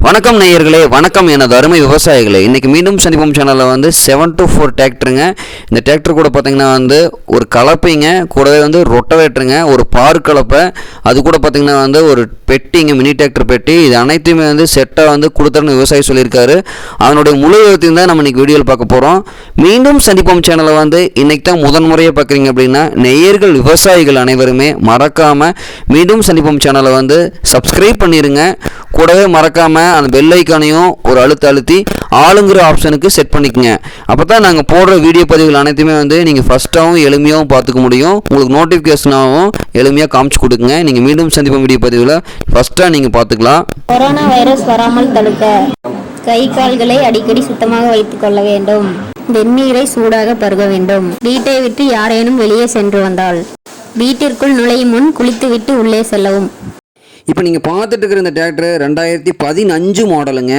வணக்கம் நேயர்களே, வணக்கம் எனது அருமை விவசாயிகளே. இன்றைக்கி மீண்டும் சந்திப்போம் சேனலில் 7-4 டிராக்டருங்க. இந்த டிராக்டர் கூட பார்த்திங்கன்னா ஒரு கலப்பைங்க, கூடவே ரொட்டவேட்டருங்க, ஒரு பார் கலப்பை, அது கூட பார்த்திங்கன்னா ஒரு பெட்டிங்க, மினி டிராக்டர் பெட்டி. இது அனைத்துமே செட்டாக கொடுத்துருன்னு விவசாயி சொல்லியிருக்காரு. அதனுடைய முழு விவரத்தையும் தான் நம்ம இன்றைக்கி வீடியோவில் பார்க்க போகிறோம். மீண்டும் சந்திப்போம் சேனலை இன்றைக்கி தான் முதன்முறையாக பார்க்குறீங்க அப்படின்னா நேயர்கள் விவசாயிகள் அனைவருமே மறக்காமல் மீண்டும் சந்திப்போம் சேனலை சப்ஸ்கிரைப் பண்ணிடுங்க. கூடவே மறக்காமல் அந்த பெல் ஐக்கானையும் ஒரு அழுத்தி ஆளுங்கிற ஆப்ஷனுக்கு செட் பண்ணிக்கங்க. அப்போ தான் நாங்கள் போடுற வீடியோ பதிவுகள் அனைத்துமே நீங்கள் ஃபஸ்ட்டாகவும் எளிமையாகவும் பார்த்துக்க முடியும். உங்களுக்கு நோட்டிஃபிகேஷனாகவும் எளிமையாக காமிச்சு கொடுக்குங்க. நீங்கள் மீண்டும் சந்திப்போம் வீடியோ பதிவில் ஃபஸ்ட்டாக நீங்கள் பார்த்துக்கலாம். கொரோனா வைரஸ் வராமல் தடுக்க கை கால்களை அடிக்கடி சுத்தமாக வைத்துக் கொள்ள வேண்டும். வெந்நீரை சூடாக பருக வேண்டும். வீட்டை விட்டு யாரேனும் வெளியே சென்று வந்தால் வீட்டிற்குள் நுழையும் முன் குளித்துவிட்டு உள்ளே செல்லவும். இப்போ நீங்கள் பார்த்துட்டு இருக்கிற இந்த டிராக்டர் 2015 மாடலுங்க.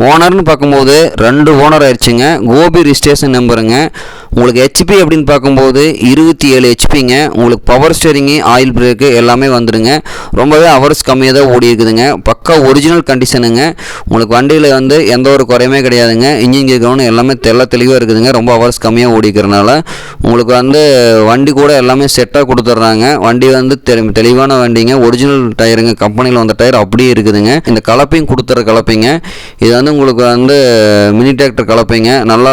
ஓனர்னு பார்க்கும்போது 2 ஓனர் ஆயிடுச்சுங்க. கோபி ரிஜிஸ்ட்ரேஷன் நம்பருங்க. உங்களுக்கு ஹெச்பி அப்படின்னு பார்க்கும்போது 27 ஹெச்பிங்க. உங்களுக்கு பவர் ஸ்டேரிங்கு, ஆயில் பிரேக்கு எல்லாமே வந்துடுங்க. ரொம்பவே ஹவர்ஸ் கம்மியாக தான் ஓடி இருக்குதுங்க. பக்கா ஒரிஜினல் கண்டிஷனுங்க. உங்களுக்கு வண்டியில் எந்த ஒரு குறையுமே கிடையாதுங்க. இன்ஜின் கவனம் எல்லாமே தெளிவாக இருக்குதுங்க. ரொம்ப ஹவர்ஸ் கம்மியாக ஓடிக்கிறனால உங்களுக்கு வண்டி கூட எல்லாமே செட்டாக கொடுத்துட்றாங்க. வண்டி தெளிவான வண்டிங்க. ஒரிஜினல் டயருங்க, கம்பெனியில் வந்த டயர் அப்படியே இருக்குதுங்க. இந்த கலப்பையும் கொடுத்துற கலப்பைங்க. இது உங்களுக்கு மினி டிராக்டர் கலப்பைங்க. நல்லா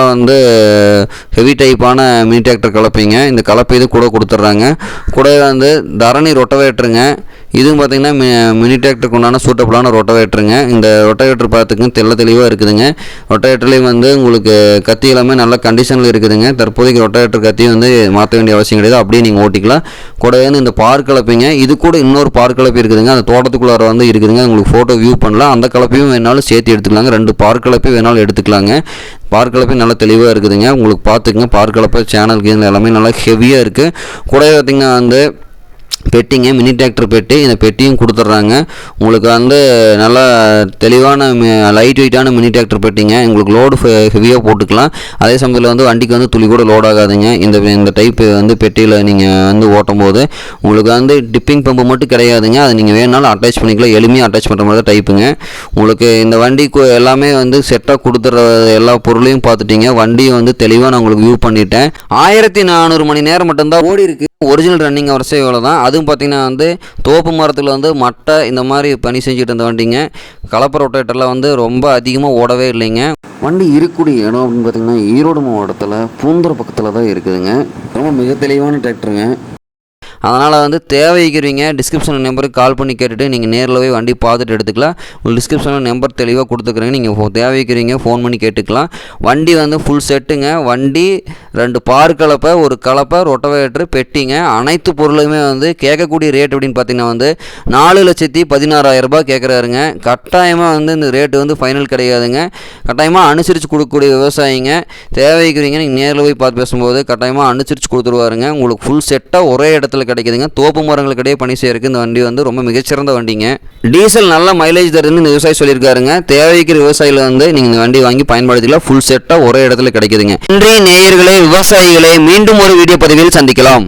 ஹெவி டைப்பான மினி டிராக்டர் கலப்பைங்க. இந்த கலப்பை இது கூட கொடுத்துட்றாங்க. கூட தரணி ரொட்டவேட்டருங்க. இதுவும் பார்த்திங்கன்னா மினி டிராக்டருக்கு உண்டான சூட்டபுளான ரொட்டவேட்டருங்க. இந்த ரொட்டவேட்டர் பார்த்துக்கு தெளிவாக இருக்குதுங்க. ரொட்டவேட்டர்லேயும் உங்களுக்கு கத்தி எல்லாமே நல்ல கண்டிஷனில் இருக்குதுங்க. தற்போதைக்கு ரொட்டவேட்டர் கத்தி மாற்ற வேண்டிய அவசியம் கிடையாது. அப்படியே நீங்கள் ஓட்டிக்கலாம். கூடவே இந்த பார் கலப்பைங்க. இது கூட இன்னொரு பார் கலப்பை இருக்குதுங்க. அந்த தோட்டத்துக்குள்ளார இருக்குதுங்க. உங்களுக்கு ஃபோட்டோ வியூ பண்ணலாம். அந்த கலப்பையும் வேணாலும் சேர்த்து எடுத்துக்கலாங்க. 2 பார் கலப்பை வேணாலும் எடுத்துக்கலாங்க. பார் கலப்பை நல்லா தெளிவாக இருக்குதுங்க. உங்களுக்கு பார்த்துக்குங்க. பார் கலப்பை சேனல் கீழ் எல்லாமே நல்லா ஹெவியாக இருக்குது. கூடவே பார்த்திங்கன்னா பெட்டிங்க, மினி டிராக்டர் பெட்டி. இந்த பெட்டியும் கொடுத்துட்றாங்க. உங்களுக்கு நல்லா தெளிவான லைட் வெயிட்டான மினி டிராக்டர் பெட்டிங்க. உங்களுக்கு லோடு ஹெவியாக போட்டுக்கலாம். அதே சமயத்தில் வண்டிக்கு துளி கூட லோட் ஆகாதுங்க. இந்த டைப் பெட்டியில் நீங்கள் ஓட்டும் போது உங்களுக்கு டிப்பிங் பம்பு மட்டும் கிடையாதுங்க. அது நீங்கள் வேணாலும் அட்டாச் பண்ணிக்கலாம். எளிமையாக அட்டாச் பண்ணுற மாதிரி தான் டைப்புங்க. உங்களுக்கு இந்த வண்டிக்கு எல்லாமே செட்டாக கொடுத்துற எல்லா பொருளையும் பார்த்துட்டீங்க. வண்டியை தெளிவாக நான் உங்களுக்கு வியூ பண்ணிட்டேன். 1400 மணி நேரம் மட்டும்தான் ஓடி இருக்குது. ஒரிஜினல் ரன்னிங் அவர்ஸே இவ்வளோ தான். அதுவும் பார்த்திங்கன்னா தோப்பு மரத்தில் மட்டை இந்த மாதிரி பணி செஞ்சுட்டு இருந்த வண்டிங்க. கலப்பை ரொட்டேட்டரில் ரொம்ப அதிகமாக ஓடவே இல்லைங்க. வண்டி இருக்கக்கூடிய இடம் அப்படின்னு பார்த்திங்கன்னா ஈரோடு மாவட்டத்தில் பூந்தூர் பக்கத்தில் தான் இருக்குதுங்க. ரொம்ப மிக தெளிவான டிராக்டருங்க. அதனால் தேவைக்கிறீங்க டிஸ்கிரிப்ஷன் நம்பருக்கு கால் பண்ணி கேட்டுட்டு நீங்கள் நேரில் போய் வண்டி பார்த்துட்டு எடுத்துக்கலாம். உங்களுக்கு டிஸ்கிரிப்ஷனில் நம்பர் தெளிவாக கொடுத்துக்குறேங்க. நீங்கள் தேவைக்கிறீங்க ஃபோன் பண்ணி கேட்டுக்கலாம். வண்டி ஃபுல் செட்டுங்க. வண்டி 2 பார் கலப்பை, ஒரு கலப்பை, ரொட்டவேட்டர், பெட்டிங்க. அனைத்து பொருளுமே கேட்கக்கூடிய ரேட் அப்படின்னு பார்த்தீங்கன்னா 4,16,000 ரூபாய் கேட்குறாருங்க. கட்டாயமாக இந்த ரேட்டு ஃபைனல் கிடையாதுங்க. கட்டாயமாக அனுசரித்து கொடுக்கக்கூடிய விவசாயிங்க. தேவைக்கிறீங்க நீங்கள் நேரில் போய் பார்த்து பேசும்போது கட்டாயமாக அனுசரித்து கொடுத்துருவாருங்க. உங்களுக்கு ஃபுல் செட்டாக ஒரே இடத்துல கிடைக்குதுங்க. தோப்பு மரங்களுக்கிடையே பணி செய்யறதுக்கு இந்த வண்டி ரொம்ப மிகச்சிறந்த வண்டிங்க. டீசல் நல்ல மைலேஜ் தருதுன்னு இந்த விவசாயி சொல்லியிருக்காருங்க. தேவைக்கிற விவசாயிகள் நீங்கள் இந்த வண்டி வாங்கி பயன்படுத்திக்கலாம். ஃபுல் செட்டாக ஒரே இடத்துல கிடைக்குதுங்க. நன்றி நேயர்களே, விவசாயிகளே. மீண்டும் ஒரு வீடியோ பதிவில் சந்திக்கலாம்.